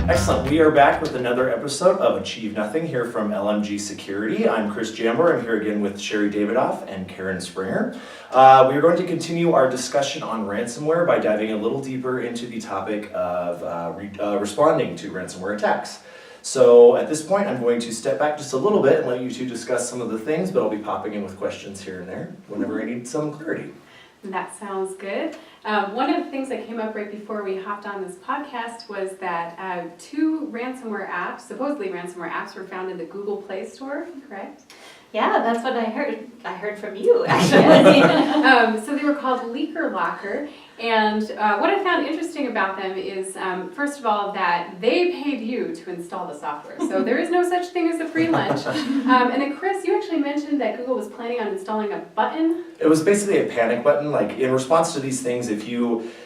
Excellent. We are back with another episode of Achieve Nothing here from LMG Security. I'm Chris Jambor. I'm here again with Sherry Davidoff and Karen Springer. We are going to continue our discussion on ransomware by diving a little deeper into the topic of responding to ransomware attacks. So at this point, I'm going to step back just a little bit and let you two discuss some of the things, but I'll be popping in with questions here and there whenever I need some clarity. That sounds good. One of the things that came up right before we hopped on this podcast was that two ransomware apps, supposedly ransomware apps, were found in the Google Play Store, correct? Yeah, that's what I heard. I heard from you, actually. So they were called Leaker Locker, and what I found interesting about them is, first of all, that they paid you to install the software. So there is no such thing as a free lunch. And then Chris, you actually mentioned that Google was planning on installing a button. It was basically a panic button. Like in response to these things,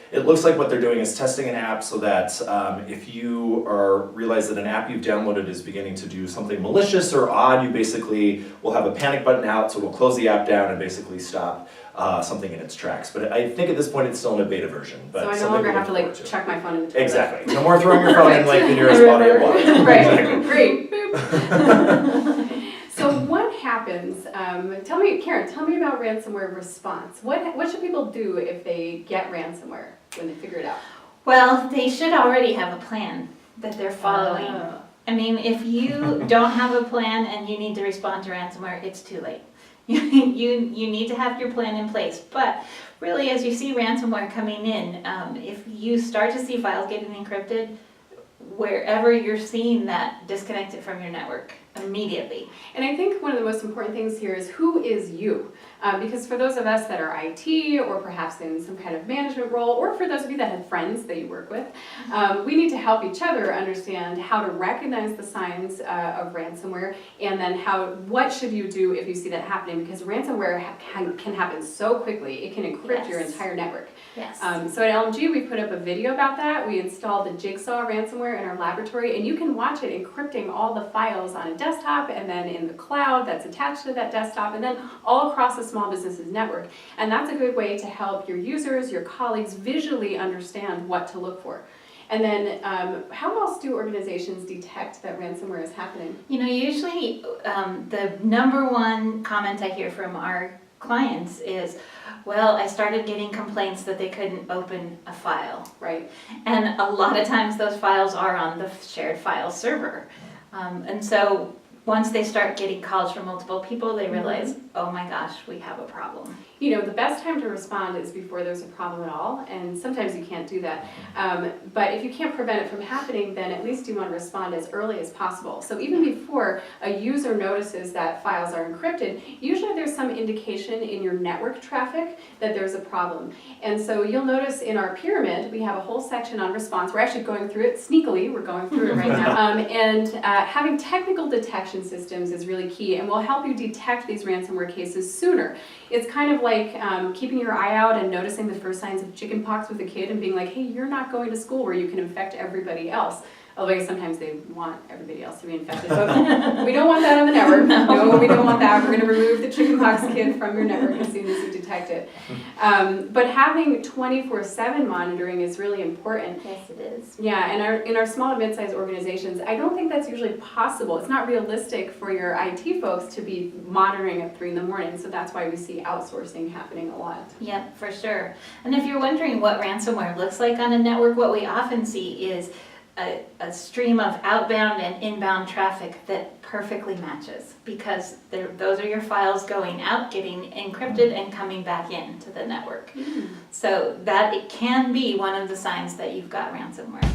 it looks like what they're doing is testing an app so that if you realize that an app you've downloaded is beginning to do something malicious or odd, you basically will have a panic button out, so we'll close the app down and basically stop something in its tracks. But I think at this point it's still in a beta version. But so I no longer have to check my phone in the toilet. Exactly. No more throwing your phone in like the nearest body of water. Right. Exactly. Great. So what happens, Karen, tell me about ransomware response. What should people do if they get ransomware when they figure it out? Well, they should already have a plan that they're following. I mean, if you don't have a plan and you need to respond to ransomware, it's too late. You need to have your plan in place. But really, as you see ransomware coming in, if you start to see files getting encrypted, wherever you're seeing that, disconnect it from your network immediately. And I think one of the most important things here is who is you? Because for those of us that are IT or perhaps in some kind of management role, or for those of you that have friends that you work with, we need to help each other understand how to recognize the signs of ransomware, and then what should you do if you see that happening, because ransomware can happen so quickly. It can encrypt your entire network. Yes. So at LMG, we put up a video about that. We installed the Jigsaw ransomware in our laboratory, and you can watch it encrypting all the files on a desktop and then in the cloud that's attached to that desktop, and then all across the small business's network. And that's a good way to help your users, your colleagues visually understand what to look for. And then how else do organizations detect that ransomware is happening? You know, usually the number one comment I hear from our clients is, well, I started getting complaints that they couldn't open a file. Right. And a lot of times those files are on the shared file server. And so once they start getting calls from multiple people, they realize, oh my gosh, we have a problem. You know, the best time to respond is before there's a problem at all, and sometimes you can't do that. But if you can't prevent it from happening, then at least you want to respond as early as possible. So even before a user notices that files are encrypted, usually there's some indication in your network traffic that there's a problem. And so you'll notice in our pyramid, we have a whole section on response. We're actually going through it sneakily. We're going through it right now. Having technical detection systems is really key, and will help you detect these ransomware cases sooner. It's kind of like keeping your eye out and noticing the first signs of chickenpox with a kid and being like, hey, you're not going to school where you can infect everybody else. Although sometimes they want everybody else to be infected, but we don't want that on the network. No, we don't want that. We're going to remove the chickenpox kid from your network as soon as you detect it. But having 24/7 monitoring is really important. Yes, it is. Yeah, and in our small and mid-sized organizations, I don't think that's usually possible. It's not realistic for your IT folks to be monitoring at 3 in the morning, so that's why we see outsourcing happening a lot. Yep, for sure. And if you're wondering what ransomware looks like on a network, what we often see is a stream of outbound and inbound traffic that perfectly matches, because those are your files going out, getting encrypted, and coming back into the network. So that it can be one of the signs that you've got ransomware.